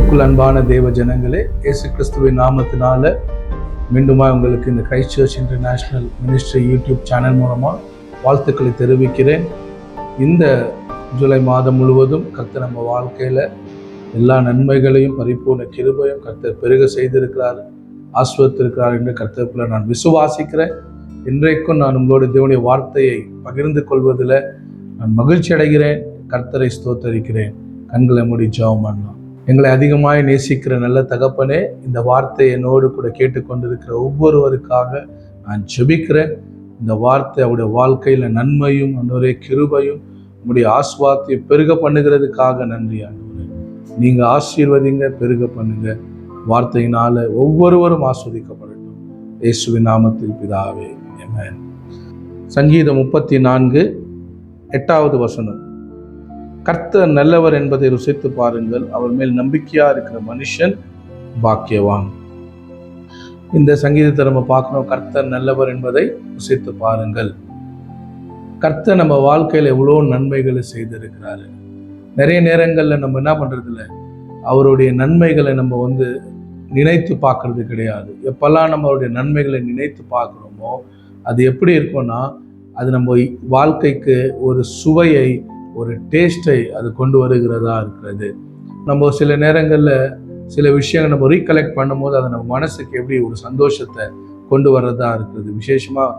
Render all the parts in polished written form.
கிறிஸ்துவுக்குள் அன்பான தேவ ஜனங்களே, இயேசு கிறிஸ்துவின் நாமத்தினால மீண்டுமா உங்களுக்கு இந்த Christ search international ministry YouTube channel மூலமாக வாழ்த்துக்களை தெரிவிக்கிறேன். இந்த ஜூலை மாதம் முழுவதும் கர்த்தர் நம்ம வாழ்க்கையில் எல்லா நன்மைகளையும் பரிபூர்ண கிருபையும் கர்த்தர் பெருக செய்திருக்கிறார், ஆசீர்வதித்திருக்கிறார் என்று கர்த்தருக்குள்ள நான் விசுவாசிக்கிறேன். இன்றைக்கும் நான் உங்களோட தேவனுடைய வார்த்தையை பகிர்ந்து கொள்வதில் நான் மகிழ்ச்சி அடைகிறேன். கர்த்தரை ஸ்தோத்தரிக்கிறேன். கண்களை மூடி ஜெபம் பண்ணலாம். எங்களை அதிகமாய் நேசிக்கிற நல்ல தகப்பனே, இந்த வார்த்தை என்னோடு கூட கேட்டுக்கொண்டிருக்கிற ஒவ்வொருவருக்காக நான் ஜெபிக்கிறேன். இந்த வார்த்தை அவருடைய வாழ்க்கையில் நன்மையும் அன்றைய கிருபையும் உங்களுடைய ஆசீர்வாதத்தை பெருக பண்ணுகிறதுக்காக நன்றி ஆண்டவரே. நீங்கள் ஆசீர்வதிங்க, பெருக பண்ணுங்க. வார்த்தையினால ஒவ்வொருவரும் ஆஸ்வதிக்கப்படட்டும். இயேசுவின் நாமத்தில் பிதாவே, ஆமென். சங்கீதம் 34:8 கர்த்தர் நல்லவர் என்பதை ருசித்து பாருங்கள், அவர் மேல் நம்பிக்கையா இருக்கிற மனுஷன் பாக்கியவான். இந்த சங்கீதத்தை நம்ம பார்க்கணும். கர்த்தர் நல்லவர் என்பதை ருசித்து பாருங்கள். கர்த்தர் நம்ம வாழ்க்கையில எவ்வளோ நன்மைகளை செய்திருக்கிறாரு. நிறைய நேரங்கள்ல நம்ம என்ன பண்றது இல்லை, அவருடைய நன்மைகளை நம்ம நினைத்து பார்க்கறது கிடையாது. எப்பெல்லாம் நம்ம அவருடைய நன்மைகளை நினைத்து பார்க்குறோமோ அது எப்படி இருக்கும்னா, அது நம்ம வாழ்க்கைக்கு ஒரு சுவையை, ஒரு டேஸ்ட்டை அது கொண்டு வருகிறதா இருக்கிறது. நம்ம சில நேரங்களில் சில விஷயங்கள் நம்ம ரீகலெக்ட் பண்ணும்போது அது நம்ம மனசுக்கு எப்படி ஒரு சந்தோஷத்தை கொண்டு வர்றதா இருக்குது. விசேஷமாக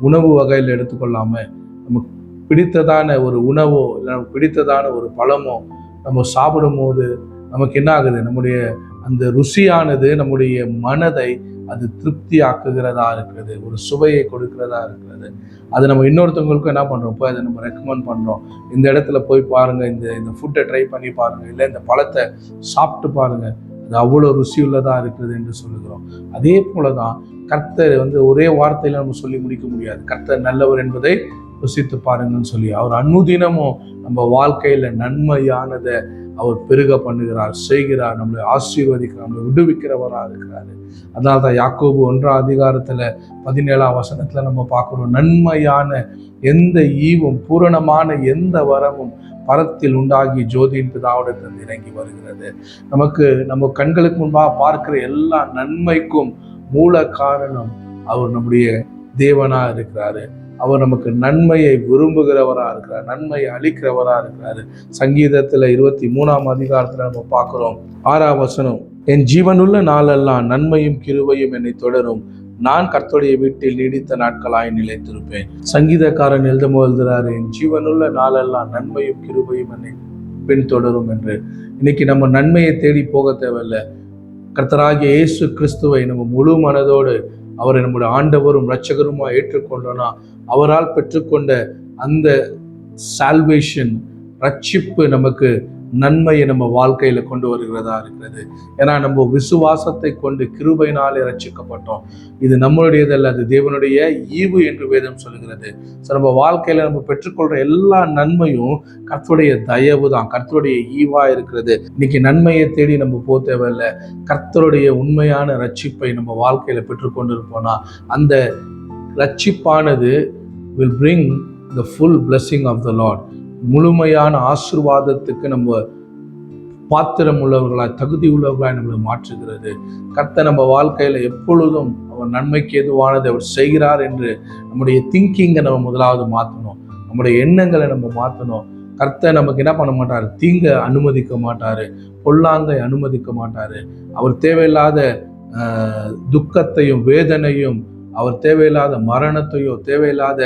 உணவு வகையில் எடுத்துக்கொள்ளாமல் நமக்கு பிடித்ததான ஒரு உணவோ இல்லை நமக்கு பிடித்ததான ஒரு பழமோ நம்ம சாப்பிடும் போது நமக்கு என்ன ஆகுது, நம்முடைய அந்த ருசியானது நம்முடைய மனதை அது திருப்தி ஆக்குகிறதா இருக்கிறது, ஒரு சுவையை கொடுக்கிறதா இருக்கிறது. அது நம்ம இன்னொருத்தவங்களுக்கும் என்ன பண்ணுறோம், போய் அதை நம்ம ரெக்கமெண்ட் பண்ணுறோம். இந்த இடத்துல போய் பாருங்கள், இந்த ஃபுட்டை ட்ரை பண்ணி பாருங்கள், இல்லை இந்த பழத்தை சாப்பிட்டு பாருங்கள், அது அவ்வளோ ருசி உள்ளதாக இருக்குது என்று சொல்லுகிறோம். அதே போல தான் கர்த்தர் ஒரே வார்த்தையில் நம்ம சொல்லி முடிக்க முடியாது. கர்த்தர் நல்லவர் என்பதை ருசித்து பாருங்கன்னு சொல்லி அவர் அனுதினமும் நம்ம வாழ்க்கையில் நன்மையானதை அவர் பெருக பண்ணுகிறார், செய்கிறார், நம்மளை ஆசீர்வதிக்கிறார், நம்மளை விடுவிக்கிறவராக இருக்கிறாரு. அதனால தான் யாக்கோபு 1:17 நம்ம பார்க்குறோம், நன்மையான எந்த ஈவும் பூரணமான எந்த வரமும் பரத்தில் உண்டாகி ஜோதியின் பிதாவிடத்தில் இறங்கி வருகிறது. நம்ம கண்களுக்கு முன்பாக பார்க்கிற எல்லா நன்மைக்கும் மூல காரணம் அவர் நம்முடைய தேவனா இருக்கிறாரு. அவர் நமக்கு நன்மையை விரும்புகிறவராக இருக்கிறார், நன்மையை அளிக்கிறவராக இருக்கிறாரு. சங்கீதத்தில் 23 நம்ம பார்க்கிறோம் 6 என் ஜீவனுள்ள நாளெல்லாம் நன்மையும் கிருபையும் என்னை தொடரும், நான் கர்த்தருடைய வீட்டில் நீடித்த நாட்களாய் நிலைத்திருப்பேன். சங்கீதக்காரன் எழுதுகிறாரு, என் ஜீவனுள்ள நாளெல்லாம் நன்மையும் கிருபையும் என்னை பின்தொடரும் என்று. இன்னைக்கு நம்ம நன்மையை தேடி போக தேவையில்லை. கர்த்தராகிய இயேசு கிறிஸ்துவை நம்ம முழு மனதோடு அவரை நம்முடைய ஆண்டவரும் இரட்சகருமா ஏற்றுக்கொண்டோன்னா, அவரால் பெற்றுக்கொண்ட அந்த சால்வேஷன், ரட்சிப்பு நமக்கு நன்மையை நம்ம வாழ்க்கையில கொண்டு வருகிறதா இருக்கிறது. ஏன்னா நம்ம விசுவாசத்தை கொண்டு கிருபையினாலே ரட்சிக்கப்பட்டோம். இது நம்மளுடையதல்ல, அது தேவனுடைய ஈவு என்று வேதம் சொல்லுகிறது. நம்ம வாழ்க்கையில நம்ம பெற்றுக்கொள்ற எல்லா நன்மையும் கர்த்தருடைய தயவு தான், கர்த்தருடைய ஈவா இருக்கிறது. இன்னைக்கு நன்மையை தேடி நம்ம போக தேவையில்லை. கர்த்தருடைய உண்மையான ரட்சிப்பை நம்ம வாழ்க்கையில பெற்றுக்கொண்டு இருப்போம்னா, அந்த ரட்சிப்பானது will bring the full blessing of the Lord. முழுமையான ஆசீர்வாதத்துக்கு நம்ம பாத்திரம் உள்ளவர்களாய், தகுதி உள்ளவர்களாய் நம்மளை மாற்றுகிறது. கர்த்தர் நம்ம வாழ்க்கையில எப்பொழுதும் அவர் நன்மைக்கு எதுவானதை அவர் செய்கிறார் என்று நம்முடைய திங்கிங்கை நம்ம முதலாவது மாற்றணும், நம்முடைய எண்ணங்களை நம்ம மாற்றணும். கர்த்தர் நமக்கு என்ன பண்ண மாட்டார், தீங்க அனுமதிக்க மாட்டாரு, பொல்லாங்கை அனுமதிக்க மாட்டாரு. அவர் தேவையில்லாத துக்கத்தையும் வேதனையும், அவர் தேவையில்லாத மரணத்தையோ தேவையில்லாத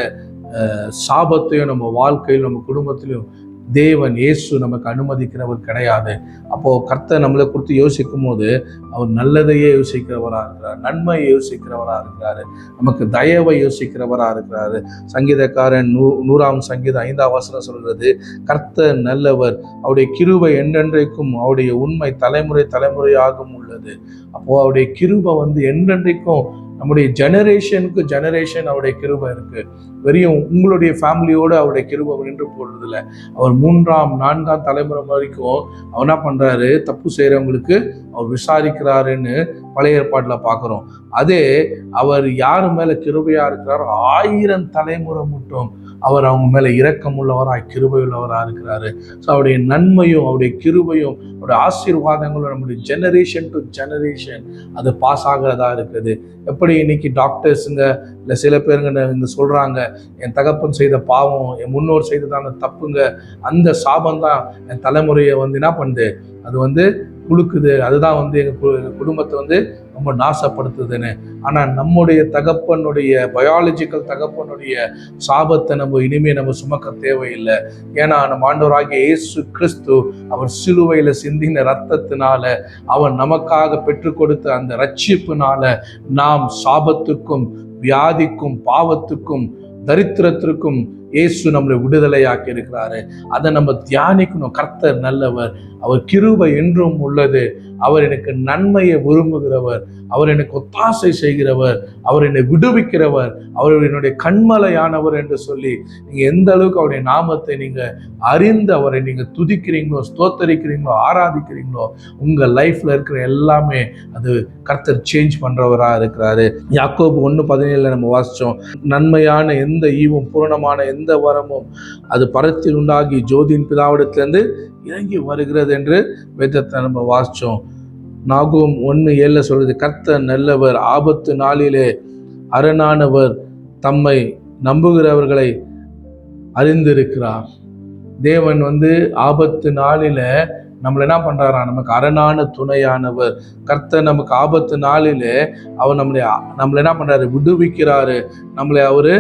சாபத்தையும் நம்ம வாழ்க்கையில் நம்ம குடும்பத்திலையும் தேவன் இயேசு நமக்கு அனுமதிக்கிறவர் கிடையாது. அப்போ கர்த்தர் நம்மளை குறித்து யோசிக்கும் போது அவர் நல்லதையே யோசிக்கிறவராக இருக்கிறார், நன்மையை யோசிக்கிறவராக இருக்கிறாரு, நமக்கு தயவை யோசிக்கிறவராக இருக்கிறாரு. சங்கீதக்காரன் 100 சொல்கிறது, கர்த்தர் நல்லவர், அவருடைய கிருபை என்றென்றைக்கும், அவருடைய உண்மை தலைமுறை தலைமுறையாகவும் உள்ளது. அப்போ அவருடைய கிருபை என்றென்றைக்கும் நம்முடைய ஜெனரேஷன் அவருடைய கிருபை இருக்கு. வெறும் உங்களுடைய ஃபேமிலியோடு அவருடைய கிருபை நின்று போடுறதில்ல. அவர் 3ஆம் 4ஆம் தலைமுறை வரைக்கும் அவர் என்ன பண்றாரு, தப்பு செய்யறவங்களுக்கு அவர் விசாரிக்கிறாருன்னு பழைய ஏற்பாட்டில் பார்க்குறோம். அதே அவர் யாரு மேல கிருபையா இருக்கிறாரோ 1000 தலைமுறை மட்டும் அவர் அவங்க மேலே இரக்கம் உள்ளவராய் கிருபை உள்ளவராக இருக்கிறாரு. ஸோ அவருடைய நன்மையும் அவருடைய கிருபையும் அவருடைய ஆசீர்வாதங்களும் நம்முடைய ஜெனரேஷன் டு ஜெனரேஷன் அது பாஸ் ஆகிறதா இருக்குது. எப்படி இன்னைக்கு டாக்டர்ஸுங்க இல்லை சில பேருங்க இங்கே சொல்கிறாங்க, என் தகப்பன் செய்த பாவம், என் முன்னோர் செய்ததான தப்புங்க, அந்த சாபம் தான் என் தலைமுறையை என்ன பண்ணுது, அது குலுக்குது, அதுதான் எங்கள் குடும்பத்தை ரொம்ப நாசப்படுத்துதுன்னு. ஆனால் நம்முடைய தகப்பனுடைய பயாலஜிக்கல் தகப்பனுடைய சாபத்தை நம்ம சுமக்க தேவையில்லை. ஏன்னா நம்ம ஆண்டவராகிய இயேசு கிறிஸ்து அவர் சிலுவையில் சிந்தின ரத்தத்தினால அவர் நமக்காக பெற்றுக் கொடுத்த அந்த ரட்சிப்பினால நாம் சாபத்துக்கும் வியாதிக்கும் பாவத்துக்கும் தரித்திரத்திற்கும் இயேசு நம்மளை விடுதலையாக்கி இருக்கிறாரு. அதை நம்ம தியானிக்கணும். கர்த்தர் நல்லவர், அவர் கிருபை என்றும் உள்ளது, அவர் எனக்கு நன்மையை விரும்புகிறவர், அவர் எனக்கு ஒத்தாசை செய்கிறவர், அவர் என்னை விடுவிக்கிறவர், அவர் என்னுடைய கண்மலையானவர் என்று சொல்லி நீங்கள் எந்த அளவுக்கு அவருடைய நாமத்தை நீங்கள் அறிந்து அவரை நீங்கள் துதிக்கிறீங்களோ, ஸ்தோத்தரிக்கிறீங்களோ, ஆராதிக்கிறீங்களோ, உங்கள் லைஃப்பில் இருக்கிற எல்லாமே அது கர்த்தர் சேஞ்ச் பண்ணுறவராக இருக்கிறாரு. யாக்கோபு 1:17 நம்ம வாசித்தோம், நன்மையான எந்த ஈவும் பூரணமான எந்த வரமும் அது பரத்தில் உண்டாகி ஜோதியின் பிதாவிடத்திலிருந்து இறங்கி வருகிறது என்று வேதத்தை நம்ம வாசித்தோம். நாகூம் 1:7 சொல்றது, கர்த்தர் நல்லவர், ஆபத்து நாளிலே அரணானவர், தம்மை நம்புகிறவர்களை அறிந்திருக்கிறார். தேவன் ஆபத்து நாளில நம்மளை என்ன பண்றாரா, நமக்கு அரணான துணையானவர். கர்த்தர் நமக்கு ஆபத்து நாளிலே அவர் நம்மளை என்ன பண்றாரு, விடுவிக்கிறாரு, நம்மளை அவரு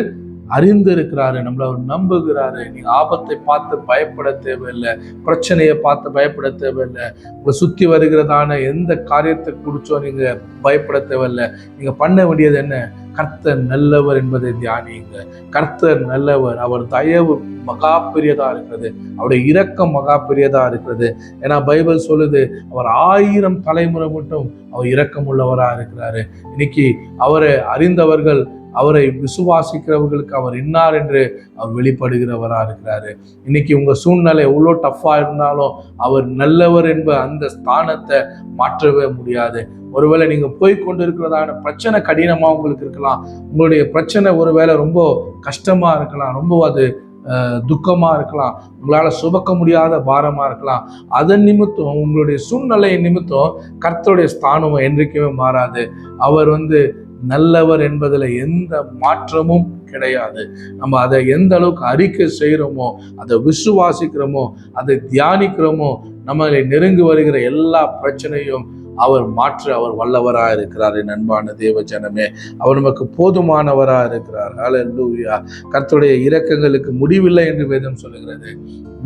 அறிந்திருக்கிறாரு, நம்மளை அவர் நம்புகிறாரு. நீங்க ஆபத்தை பார்த்து பயப்பட தேவையில்லை, பிரச்சனையை பார்த்து பயப்பட தேவையில்லை, உங்களை சுத்தி வருகிறதான எந்த காரியத்தை குறிச்சோ நீங்க பயப்பட தேவையில்லை. நீங்க பண்ண வேண்டியது என்ன, கர்த்தர் நல்லவர் என்பதை தியானியுங்க. கர்த்தர் நல்லவர், அவர் தயவு மகா பெரியதா இருக்கிறது, அவருடைய இரக்கம் மகா பெரியதா இருக்கிறது. ஏன்னா பைபிள் சொல்லுது, அவர் 1000 தலைமுறை மட்டும் அவர் இரக்கம் உள்ளவரா இருக்கிறாரு. இன்னைக்கு அவரை அறிந்தவர்கள், அவரை விசுவாசிக்கிறவர்களுக்கு அவர் இன்னார் என்று அவர் வெளிப்படுகிறவராக இருக்கிறாரு. இன்னைக்கு உங்க சூழ்நிலை எவ்வளோ டஃப்பா இருந்தாலும் அவர் நல்லவர் என்ப அந்த ஸ்தானத்தை மாற்றவே முடியாது. ஒருவேளை நீங்க போய் கொண்டு இருக்கிறதான பிரச்சனை கடினமா உங்களுக்கு இருக்கலாம், உங்களுடைய பிரச்சனை ஒருவேளை ரொம்ப கஷ்டமா இருக்கலாம், ரொம்ப அது துக்கமா இருக்கலாம், உங்களால சுமக்க முடியாத பாரமா இருக்கலாம். அதன் நிமித்தம் உங்களுடைய சூழ்நிலை நிமித்தம் கர்த்தருடைய ஸ்தானம் என்றைக்குமே மாறாது. அவர் நல்லவர் என்பதில் எந்த மாற்றமும் கிடையாது. நம்ம அதை எந்த அளவுக்கு அறிக்கை செய்கிறோமோ, அதை விசுவாசிக்கிறோமோ, அதை தியானிக்கிறோமோ, நம்மளை நெருங்கி வருகிற எல்லா பிரச்சனையும் அவர் மாற்ற அவர் வல்லவராக இருக்கிறார். அன்பான தேவ ஜனமே, அவர் நமக்கு போதுமானவராக இருக்கிறார். ஹல்லேலூயா. கர்த்தருடைய இரக்கங்களுக்கு முடிவில்லை என்று வேதம் சொல்லுகிறது.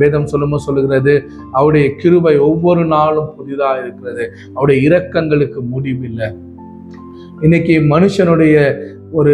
வேதம் சொல்லுகிறது, அவருடைய கிருபை ஒவ்வொரு நாளும் புதிதாக இருக்கிறது, அவருடைய இரக்கங்களுக்கு முடிவில்லை. இன்னைக்கு மனுஷனுடைய ஒரு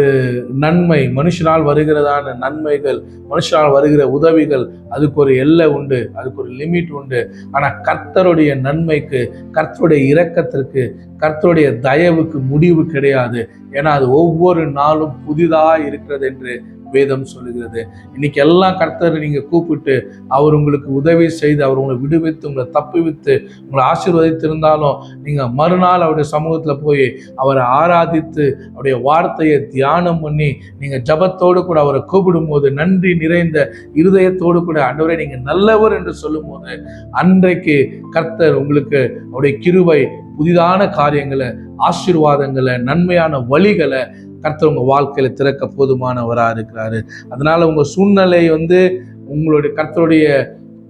நன்மை, மனுஷனால் வருகிறதான நன்மைகள், மனுஷனால் வருகிற உதவிகள், அதுக்கு ஒரு எல்லை உண்டு, அதுக்கு ஒரு லிமிட் உண்டு. ஆனால் கர்த்தருடைய நன்மைக்கு, கர்த்தருடைய இரக்கத்திற்கு, கர்த்தருடைய தயவுக்கு முடிவு கிடையாது. ஏன்னா அது ஒவ்வொரு நாளும் புதிதாக இருக்கிறது என்று வேதம் சொல்லுகிறது. இன்னைக்கு எல்லாம் கர்த்தரை நீங்க கூப்பிட்டு அவர் உங்களுக்கு உதவி செய்து அவர் உங்களை விடுவித்து உங்களை தப்புவித்து உங்களை ஆசீர்வதித்திருந்தாலும் நீங்க மறுநாள் அவருடைய சமூகத்துல போய் அவரை ஆராதித்து அவருடைய வார்த்தையை தியானம் பண்ணி நீங்க ஜபத்தோடு கூட அவரை கூப்பிடும் போது, நன்றி நிறைந்த இருதயத்தோடு கூட ஆண்டவரே நீங்க நல்லவர் என்று சொல்லும் போது, அன்றைக்கு கர்த்தர் உங்களுக்கு அவருடைய கிருபை, புதிதான காரியங்களை, ஆசீர்வாதங்களை, நன்மையான வழிகளை கர்த்தர் உங்க வாழ்க்கையில திறக்க போதுமானவராக இருக்கிறாரு. அதனால உங்க சூழ்நிலை உங்களுடைய கர்த்தருடைய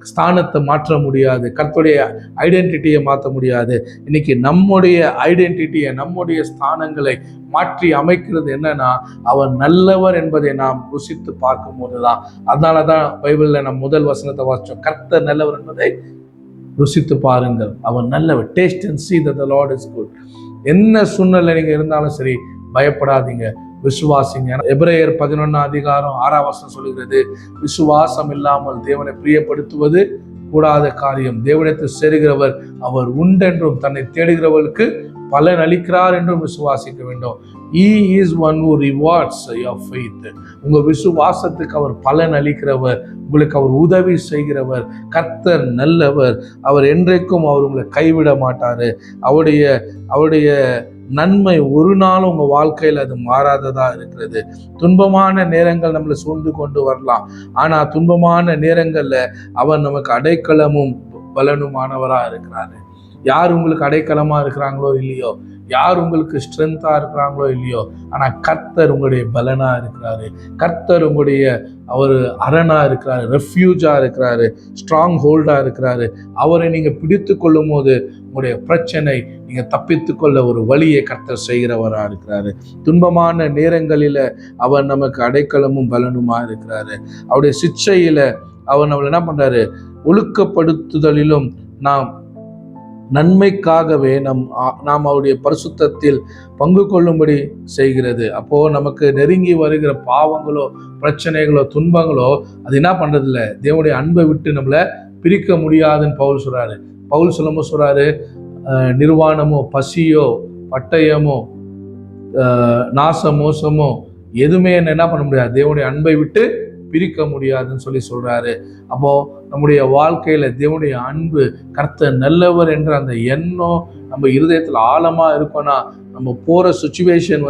ஸ்தானத்தை மாற்ற முடியாது, கர்த்தருடைய ஐடென்டிட்டியை மாற்ற முடியாது. இன்னைக்கு நம்முடைய ஐடென்டிட்டியை, நம்முடைய ஸ்தானங்களை மாற்றி அமைக்கிறது என்னன்னா, அவர் நல்லவர் என்பதை நாம் ருசித்து பார்க்கும் போதுதான். அதனாலதான் பைபிள்ல நம்ம முதல் வசனத்தை வாசிச்சோம், கர்த்தர் நல்லவர் என்பதை ருசித்து பாருங்கள், அவர் நல்லவர். Taste and see that the Lord is good. என்ன சூழ்நிலை நீங்க இருந்தாலும் சரி, பயப்படாதீங்க, விசுவாசிங்க. எபிரேயர் 11:6 சொல்லுகிறது, விசுவாசம் இல்லாமல் தேவனை பிரியப்படுத்துவது கூடாத காரியம். தேவனிடத்தில் சேருகிறவர் அவர் உண்டென்றும் தன்னை தேடுகிறவர்களுக்கு பலன் அளிக்கிறார் என்றும் விசுவாசிக்க வேண்டும். He is one who rewards your faith. உங்க விசுவாசத்துக்கு அவர் பலன் அளிக்கிறவர், உங்களுக்கு அவர் உதவி செய்கிறவர். கர்த்தர் நல்லவர், அவர் என்றைக்கும் அவர் உங்களை கைவிட மாட்டாரு. அவருடைய நன்மை ஒரு நாளும் உங்க வாழ்க்கையில அது மாறாததா இருக்கிறது. துன்பமான நேரங்கள் நம்மளை சூழ்ந்து கொண்டு வரலாம். ஆனா துன்பமான நேரங்கள்ல அவர் நமக்கு அடைக்கலமும் பலனுமானவரா இருக்கிறாரு. யார் உங்களுக்கு அடைக்கலமா இருக்கிறாங்களோ இல்லையோ, யார் உங்களுக்கு ஸ்ட்ரென்த்தா இருக்கிறாங்களோ இல்லையோ, ஆனா கர்த்தர் உங்களுடைய பலனா இருக்கிறாரு. கர்த்தர் உங்களுடைய அவர் அரணா இருக்கிறாரு, ரெஃப்யூஜா இருக்கிறாரு, ஸ்ட்ராங் ஹோல்டா இருக்கிறாரு. அவரை நீங்க பிடித்து கொள்ளும் போது உங்களுடைய பிரச்சனை நீங்க தப்பித்து கொள்ள ஒரு வழியை கர்த்தர் செய்கிறவரா இருக்கிறாரு. துன்பமான நேரங்களில அவர் நமக்கு அடைக்கலமும் பலனுமா இருக்கிறாரு. அவருடைய சிக்ஷையில அவர் நம்மளை என்ன பண்றாரு, ஒழுக்கப்படுத்துதலிலும் நாம் நன்மைக்காகவே நாம் அவருடைய பரிசுத்தத்தில் பங்கு கொள்ளும்படி செய்கிறது. அப்போ நமக்கு நெருங்கி வருகிற பாவங்களோ பிரச்சனைகளோ துன்பங்களோ அது என்ன பண்றது இல்லை, தேவனுடைய அன்பை விட்டு நம்மளை பிரிக்க முடியாதுன்னு பவுல் சொல்றாரு. பவுல் சொல்லும்போது சொல்றாரு, நிர்வாணமோ பசியோ பட்டயமோ நாச மோசமோ எதுவுமே என்ன பண்ண முடியாது, தேவனுடைய அன்பை விட்டு பிரிக்க முடியாதுன்னு சொல்லி சொல்றாரு. அப்போ நம்முடைய வாழ்க்கையில தேவனுடைய அன்பு, கர்த்தர் நல்லவர் என்ற அந்த எண்ணம் நம்ம இருதயத்துல ஆழமா இருக்கோம்னா நம்ம போற சுச்சுவேஷன்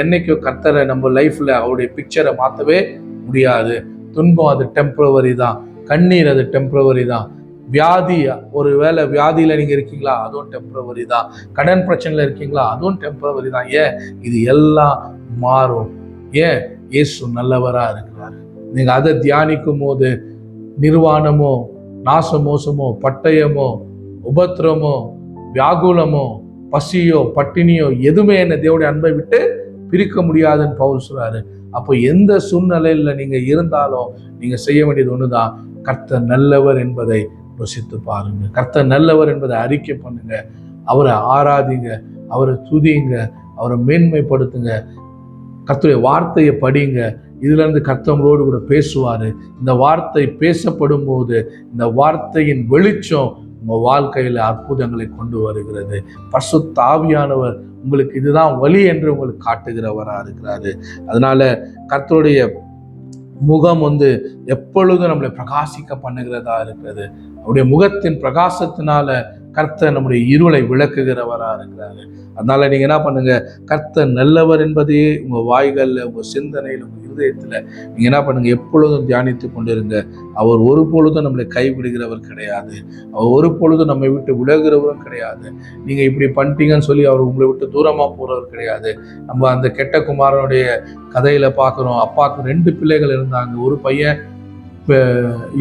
என்னைக்கும் கர்த்தரை நம்ம லைஃப்ல அவருடைய பிக்சரை மாற்றவே முடியாது. துன்பம் அது டெம்பரவரி தான், கண்ணீர் அது டெம்பரவரி தான், வியாதி ஒரு வேளை வியாதியில நீங்க இருக்கீங்களா அதுவும் டெம்பரவரி தான், கடன் பிரச்சனையில இருக்கீங்களா அதுவும் டெம்பரவரி தான். ஏன் இது எல்லாம் மாறும்? ஏன் இயேசு நல்லவரா இருக்கிறார். நீங்க அதை தியானிக்கும் போது நிர்வாணமோ நாசமோசமோ பட்டயமோ உபத்திரமோ வியாகுலமோ பசியோ பட்டினியோ எதுவுமே என்ன தேவனுடைய அன்பை விட்டு பிரிக்க முடியாதுன்னு பவுல் சொல்றாரு. அப்போ எந்த சூழ்நிலையில நீங்க இருந்தாலும் நீங்க செய்ய வேண்டியது ஒண்ணுதான், கர்த்தர் நல்லவர் என்பதை ருசித்து பாருங்க. கர்த்தர் நல்லவர் என்பதை அறிக்கை பண்ணுங்க, அவரை ஆராதிங்க, அவரை துதிங்க, அவரை மேன்மைப்படுத்துங்க, கர்த்தருடைய வார்த்தையை படிங்க. இதுல இருந்து கர்த்தரோடு கூட பேசுவாரு. இந்த வார்த்தை பேசப்படும் போது இந்த வார்த்தையின் வெளிச்சம் உங்க வாழ்க்கையில அற்புதங்களை கொண்டு வருகிறது. பரிசுத்த ஆவியானவர் உங்களுக்கு இதுதான் வழி என்று உங்களுக்கு காட்டுகிறவரா இருக்கிறாரு. அதனால கர்த்தருடைய முகம் எப்பொழுதும் நம்மளை பிரகாசிக்க பண்ணுகிறதா இருக்கிறது. அவருடைய முகத்தின் பிரகாசத்தினால கர்த்தர் நம்முடைய இருளை விளக்குகிறவரா இருக்கிறாரு. அதனால நீங்க என்ன பண்ணுங்க, கர்த்தர் நல்லவர் என்பதையே உங்க வாய்கள்ல உங்க சிந்தனையில உங்க இருதயத்துல நீங்க என்ன பண்ணுங்க, எப்பொழுதும் தியானித்து கொண்டிருங்க. அவர் ஒரு பொழுதும் நம்மளை கைவிடுகிறவர் கிடையாது. அவர் ஒரு பொழுதும் நம்மை விட்டு விலகுறவரும் கிடையாது. நீங்க இப்படி பண்ணிட்டீங்கன்னு சொல்லி அவர் உங்களை விட்டு தூரமா போறவர் கிடையாது. நம்ம அந்த கெட்ட குமாரனுடைய கதையில பார்க்குறோம். அப்பாவுக்கு 2 பிள்ளைகள் இருந்தாங்க. ஒரு பையன்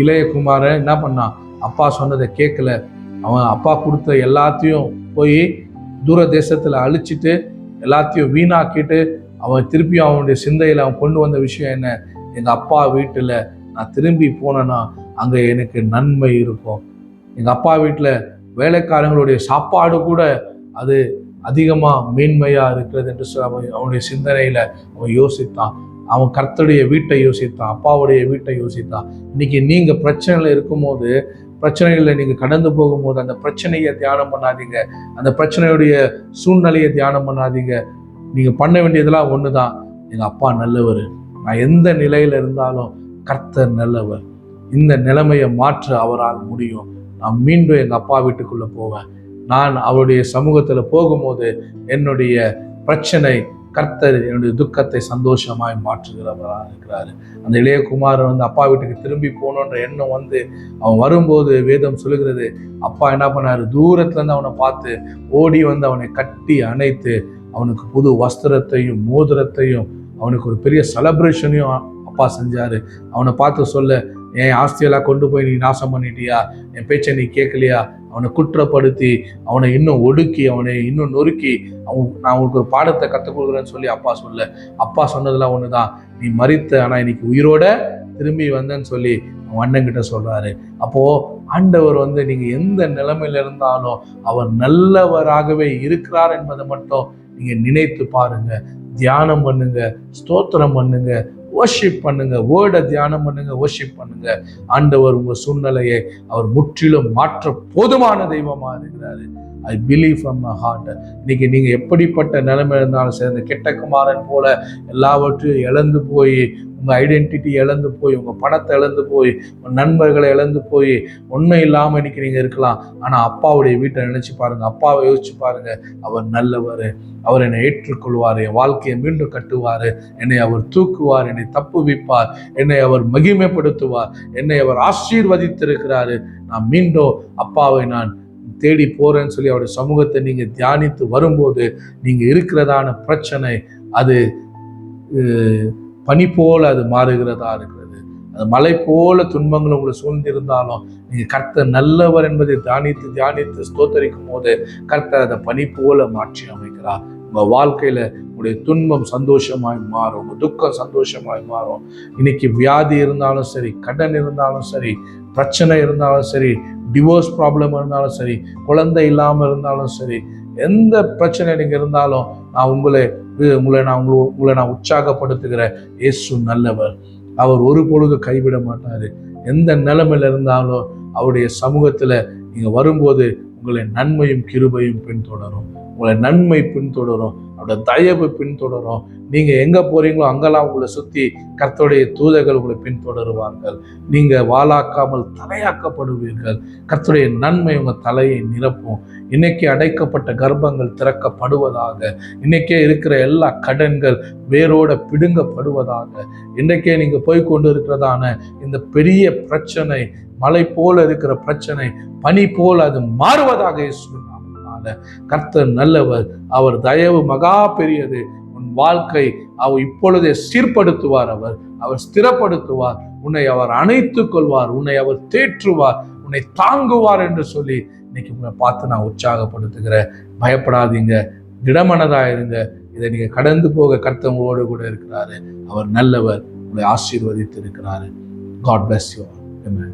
இளைய குமாரன் என்ன பண்ணான், அப்பா சொன்னதை கேட்கல. அவன் அப்பா கொடுத்த எல்லாத்தையும் போய் தூர தேசத்துல அழிச்சிட்டு எல்லாத்தையும் வீணாக்கிட்டு அவன் திருப்பி அவனுடைய சிந்தையில அவன் கொண்டு வந்த விஷயம் என்ன, எங்க அப்பா வீட்டுல நான் திரும்பி போனேன்னா அங்க எனக்கு நன்மை இருக்கும். எங்க அப்பா வீட்டுல வேலைக்காரங்களுடைய சாப்பாடு கூட அது அதிகமா மேன்மையா இருக்கிறது என்று அவனுடைய சிந்தனையில அவன் யோசித்தான். அவன் கர்த்தருடைய வீட்டை யோசித்தான், அப்பாவுடைய வீட்டை யோசித்தான். இன்னைக்கு நீங்க பிரச்சனையில இருக்கும்போது, பிரச்சனைகளை நீங்க கடந்து போகும்போது அந்த பிரச்சனையை தியானம் பண்ணாதீங்க, அந்த பிரச்சனையுடைய சூழ்நிலையை தியானம் பண்ணாதீங்க. நீங்க பண்ண வேண்டியதெல்லாம் ஒண்ணுதான், எங்க அப்பா நல்லவர், நான் எந்த நிலையில இருந்தாலும் கர்த்தர் நல்லவர், இந்த நிலைமையை மாற்ற அவரால் முடியும், நான் மீண்டும் எங்க அப்பா வீட்டுக்குள்ள போவேன், நான் அவருடைய சமூகத்துல போகும்போது என்னுடைய பிரச்சனை கர்த்தர் என்னுடைய துக்கத்தை சந்தோஷமாய் மாற்றுகிறவராக இருக்கிறாரு. அந்த இளைய குமாரன் அப்பா வீட்டுக்கு திரும்பி போகணுன்ற எண்ணம் அவன் வரும்போது வேதம் சொல்லுகிறது, அப்பா என்ன பண்ணாரு, தூரத்துல இருந்து அவனை பார்த்து ஓடி அவனை கட்டி அணைத்து அவனுக்கு புது வஸ்திரத்தையும் மோதிரத்தையும் அவனுக்கு ஒரு பெரிய செலப்ரேஷனையும் அப்பா செஞ்சாரு. அவனை பார்த்து சொல்ல, என் ஆஸ்தியெல்லாம் கொண்டு போய் நீ நாசம் பண்ணிட்டியா, என் பேச்சை நீ கேட்கலையா, அவனை குற்றப்படுத்தி அவனை இன்னும் ஒடுக்கி அவனை இன்னும் நொறுக்கி நான் உனக்கு ஒரு பாடத்தை கற்றுக் கொடுக்குறேன்னு சொல்லி அப்பா சொல்ல, அப்பா சொன்னதெல்லாம் ஒண்ணுதான், நீ மரித்த ஆனா இன்னைக்கு உயிரோட திரும்பி வந்தேன்னு சொல்லி அவன் அண்ணன்கிட்ட சொல்றாரு. அப்போ ஆண்டவர் நீங்க எந்த நிலைமையில இருந்தாலும் அவர் நல்லவராகவே இருக்கிறார் என்பதை மட்டும் நீங்க நினைத்து பாருங்க, தியானம் பண்ணுங்க, ஸ்தோத்திரம் பண்ணுங்க, வர்ஷிப் பண்ணுங்க, வேர்டை தியானம் பண்ணுங்க, வர்ஷிப் பண்ணுங்க. ஆண்டவர் உங்க சூழ்நிலையை அவர் முற்றிலும் மாற்ற போதுமான தெய்வமா இருக்கிறாரு. I believe from my heart. இன்னைக்கு நீங்க எப்படிப்பட்ட நிலைமை இருந்தாலும் சரி, இந்த கெட்ட குமாரன் போல எல்லாவற்றையும் இழந்து போய் உங்கள் ஐடென்டிட்டி இழந்து போய், உங்கள் பணத்தை இழந்து போய், உங்கள் நண்பர்களை இழந்து போய், ஒன்றும் இல்லாமல் இன்னைக்கு நீங்கள் இருக்கலாம். ஆனால் அப்பாவுடைய வீட்டை நினச்சி பாருங்கள், அப்பாவை யோசிச்சு பாருங்கள். அவர் நல்லவர், அவர் என்னை ஏற்றுக்கொள்வார், என் வாழ்க்கையை மீண்டும் கட்டுவார், என்னை அவர் தூக்குவார், என்னை தப்புவிப்பார், என்னை அவர் மகிமைப்படுத்துவார், என்னை அவர் ஆசீர்வதித்திருக்கிறாரு. நான் மீண்டும் அப்பாவை நான் தேடி போறேன்னு சொல்லி அவருடைய சமூகத்தை நீங்க தியானித்து வரும்போது, நீங்க இருக்கிறதான பிரச்சனை அது பனி போல அது மாறுகிறதா இருக்கிறது. அது மலை போல துன்பங்கள் உங்களை சூழ்ந்திருந்தாலும் நீங்க கர்த்தர் நல்லவர் என்பதை தியானித்து ஸ்தோத்தரிக்கும் போது கர்த்தர் அதை பனி போல மாற்றி அமைக்கிறார். உங்க வாழ்க்கையில உங்களுடைய துன்பம் சந்தோஷமாய் மாறும், உங்க துக்கம் சந்தோஷமாய் மாறும். இன்னைக்கு வியாதி இருந்தாலும் சரி, கடன் இருந்தாலும் சரி, பிரச்சனை இருந்தாலும் சரி, டிவோர்ஸ் ப்ராப்ளம் இருந்தாலும் சரி, குழந்தை இல்லாமல் இருந்தாலும் சரி, எந்த பிரச்சனை நீங்க இருந்தாலும் நான் உங்களை நான் உற்சாகப்படுத்துகிற இயேசு நல்லவர். அவர் ஒரு பொழுது கைவிட மாட்டாரு. எந்த நிலைமையில இருந்தாலும் அவருடைய சமூகத்துல நீங்க வரும்போது உங்களை நன்மையும் கிருபையும் பின்தொடரும், உங்களை நன்மை பின்தொடரும், அவருடைய தயவு பின்தொடரும். நீங்க எங்க போறீங்களோ அங்கெல்லாம் உங்களை சுத்தி கர்த்தருடைய தூதர்கள் உங்களை பின்தொடருவார்கள். நீங்க வாளாக்காமல் தலையாக்கப்படுவீர்கள். கர்த்தருடைய நன்மை உங்க தலையை நிரப்பும். இன்னைக்கு அடைக்கப்பட்ட கர்ப்பங்கள் திறக்கப்படுவதாக. இன்னைக்கே இருக்கிற எல்லா கடன்கள் வேரோட பிடுங்கப்படுவதாக. இன்றைக்கே நீங்க போய் கொண்டு இருக்கிறதான இந்த பெரிய பிரச்சனை, மலை போல இருக்கிற பிரச்சனை பனி போல அது மாறுவதாக. கர்த்தர் நல்லவர், அவர் தயவு மகா பெரியது. உன் வாழ்க்கை அவர் இப்பொழுதே சீர்படுத்துவார், அவர் ஸ்திரப்படுத்துவார், உன்னை அவர் அணைத்துக் கொள்வார், உன்னை அவர் தேற்றுவார், உன்னை தாங்குவார் என்று சொல்லி இன்னைக்கு உங்களை பார்த்து நான் உற்சாகப்படுத்துகிறேன். பயப்படாதீங்க, திடமனதாயிருங்க. இதை நீங்க கடந்து போக கர்த்தர் உங்களோடு கூட இருக்கிறாரு. அவர் நல்லவர், உங்களை ஆசீர்வதித்து இருக்கிறாரு. God bless you all. Amen.